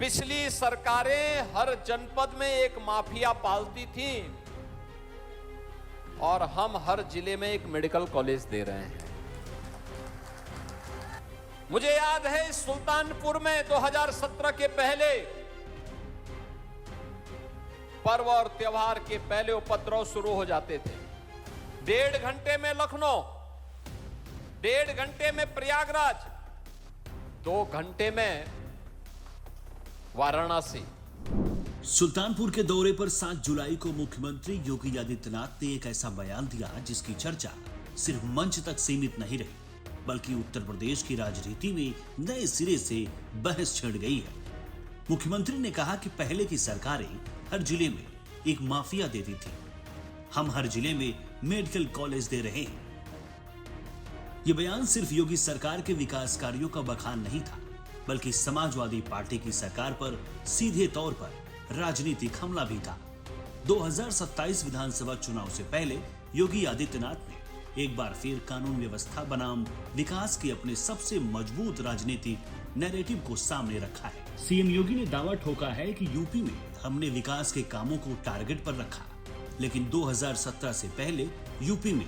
पिछली सरकारें हर जनपद में एक माफिया पालती थी और हम हर जिले में एक मेडिकल कॉलेज दे रहे हैं। मुझे याद है सुल्तानपुर में 2017 के पहले पर्व और त्योहार के पहले उपद्रव शुरू हो जाते थे। 1.5 घंटे में लखनऊ, 1.5 घंटे में प्रयागराज, 2 घंटे में वाराणसी। सुल्तानपुर के दौरे पर 7 जुलाई को मुख्यमंत्री योगी आदित्यनाथ ने एक ऐसा बयान दिया जिसकी चर्चा सिर्फ मंच तक सीमित नहीं रही, बल्कि उत्तर प्रदेश की राजनीति में नए सिरे से बहस छिड़ गई है। मुख्यमंत्री ने कहा कि पहले की सरकारें हर जिले में एक माफिया देती थी, हम हर जिले में मेडिकल कॉलेज दे रहे हैं। यह बयान सिर्फ योगी सरकार के विकास कार्यों का बखान नहीं था, बल्कि समाजवादी पार्टी की सरकार पर सीधे तौर पर राजनीतिक हमला भी था। 2027 विधानसभा चुनाव से पहले योगी आदित्यनाथ ने एक बार फिर कानून व्यवस्था बनाम विकास के अपने सबसे मजबूत राजनीतिक नैरेटिव को सामने रखा है। सीएम योगी ने दावा ठोका है कि यूपी में हमने विकास के कामों को टारगेट पर रखा, लेकिन 2017 से पहले यूपी में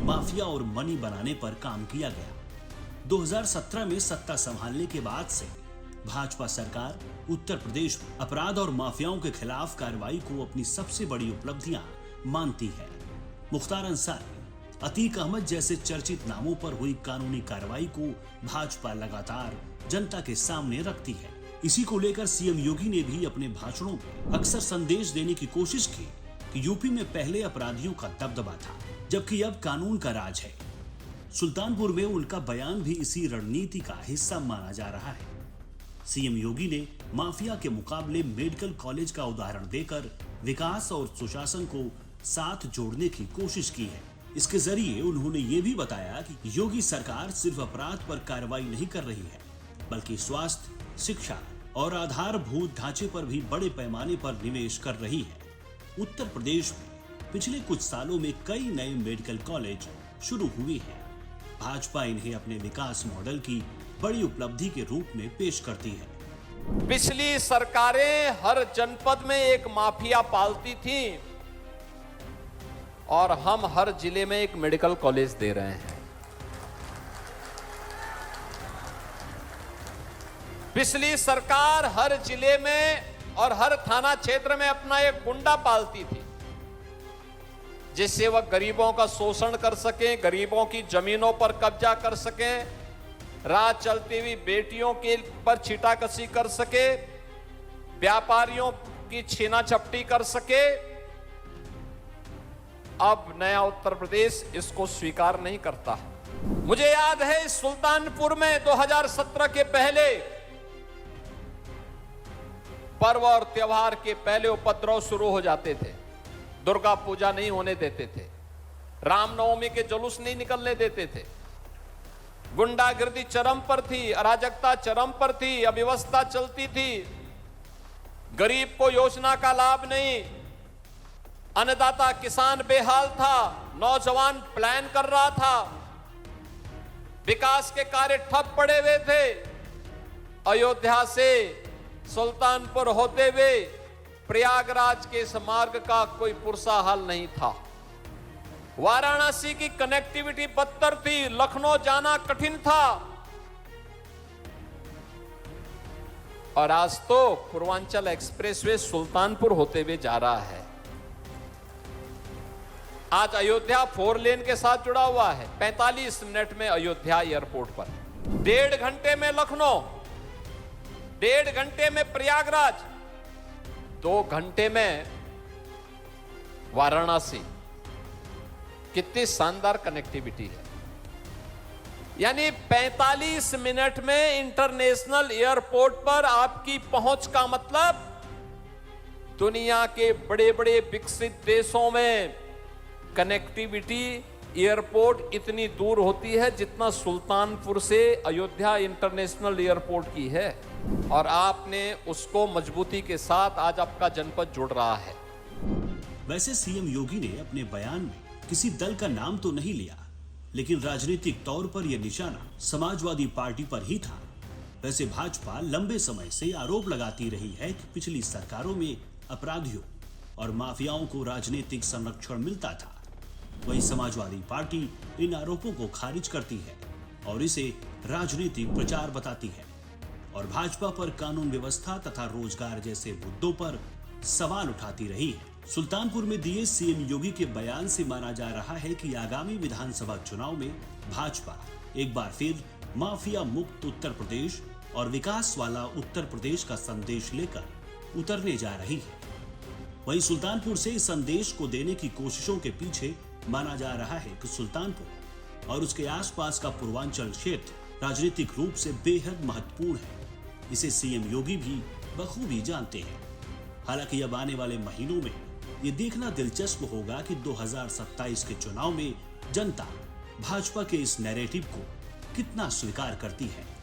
माफिया और मनी बनाने पर काम किया गया। 2017 में सत्ता संभालने के बाद से भाजपा सरकार उत्तर प्रदेश में अपराध और माफियाओं के खिलाफ कार्रवाई को अपनी सबसे बड़ी उपलब्धियां मानती है। मुख्तार अंसारी, अतीक अहमद जैसे चर्चित नामों पर हुई कानूनी कार्रवाई को भाजपा लगातार जनता के सामने रखती है। इसी को लेकर सीएम योगी ने भी अपने भाषणों में अक्सर संदेश देने की कोशिश की कि यूपी में पहले अपराधियों का दबदबा था, जबकि अब कानून का राज है। सुल्तानपुर में उनका बयान भी इसी रणनीति का हिस्सा माना जा रहा है। सीएम योगी ने माफिया के मुकाबले मेडिकल कॉलेज का उदाहरण देकर विकास और सुशासन को साथ जोड़ने की कोशिश की है। इसके जरिए उन्होंने ये भी बताया कि योगी सरकार सिर्फ अपराध पर कार्रवाई नहीं कर रही है, बल्कि स्वास्थ्य, शिक्षा और आधारभूत ढांचे पर भी बड़े पैमाने पर निवेश कर रही है। उत्तर प्रदेश में पिछले कुछ सालों में कई नए मेडिकल कॉलेज शुरू हुए हैं। भाजपा इन्हें अपने विकास मॉडल की बड़ी उपलब्धि के रूप में पेश करती है। पिछली सरकारें हर जनपद में एक माफिया पालती थी और हम हर जिले में एक मेडिकल कॉलेज दे रहे हैं। पिछली सरकार हर जिले में और हर थाना क्षेत्र में अपना एक गुंडा पालती थी, जिससे वह गरीबों का शोषण कर सके, गरीबों की जमीनों पर कब्जा कर सके, राह चलती हुई बेटियों के पर छीटाकशी कर सके, व्यापारियों की छीना झपटी कर सके। अब नया उत्तर प्रदेश इसको स्वीकार नहीं करता। मुझे याद है सुल्तानपुर में 2017 के पहले पर्व और त्योहार के पहले उपद्रव शुरू हो जाते थे। दुर्गा पूजा नहीं होने देते थे, रामनवमी के जुलूस नहीं निकलने देते थे, गुंडागिर्दी चरम पर थी, अराजकता चरम पर थी, अव्यवस्था चलती थी, गरीब को योजना का लाभ नहीं, अन्नदाता किसान बेहाल था, नौजवान प्लान कर रहा था, विकास के कार्य ठप पड़े हुए थे। अयोध्या से सुल्तानपुर होते हुए प्रयागराज के इस मार्ग का कोई पुरसा हाल नहीं था। वाराणसी की कनेक्टिविटी बदतर थी, लखनऊ जाना कठिन था, और आज तो पूर्वांचल एक्सप्रेसवे सुल्तानपुर होते हुए जा रहा है। आज अयोध्या 4 लेन के साथ जुड़ा हुआ है। 45 मिनट में अयोध्या एयरपोर्ट पर, 1.5 घंटे में लखनऊ, 1.5 घंटे में प्रयागराज, 2 घंटे में वाराणसी। कितनी शानदार कनेक्टिविटी है। यानी 45 मिनट में इंटरनेशनल एयरपोर्ट पर आपकी पहुंच का मतलब दुनिया के बड़े बड़े विकसित देशों में कनेक्टिविटी एयरपोर्ट इतनी दूर होती है जितना सुल्तानपुर से अयोध्या इंटरनेशनल एयरपोर्ट की है, और आपने उसको मजबूती के साथ आज आपका जनपद जुड़ रहा है। वैसे सीएम योगी ने अपने बयान में किसी दल का नाम तो नहीं लिया, लेकिन राजनीतिक तौर पर यह निशाना समाजवादी पार्टी पर ही था। वैसे भाजपा लंबे समय से आरोप लगाती रही है कि पिछली सरकारों में अपराधियों और माफियाओं को राजनीतिक संरक्षण मिलता था। वहीं समाजवादी पार्टी इन आरोपों को खारिज करती है और इसे राजनीतिक प्रचार बताती है और भाजपा पर कानून व्यवस्था तथा रोजगार जैसे मुद्दों पर सवाल उठाती रही है। सुल्तानपुर में दिए सीएम योगी के बयान से माना जा रहा है कि आगामी विधानसभा चुनाव में भाजपा एक बार फिर माफिया मुक्त उत्तर प्रदेश और विकास वाला उत्तर प्रदेश का संदेश लेकर उतरने जा रही है। वहीं सुल्तानपुर से इस संदेश को देने की कोशिशों के पीछे माना जा रहा है कि सुल्तानपुर और उसके आसपास का पूर्वांचल क्षेत्र राजनीतिक रूप से बेहद महत्वपूर्ण है। इसे सीएम योगी भी बखूबी जानते हैं। हालांकि अब आने वाले महीनों में ये देखना दिलचस्प होगा कि 2027 के चुनाव में जनता भाजपा के इस नैरेटिव को कितना स्वीकार करती है।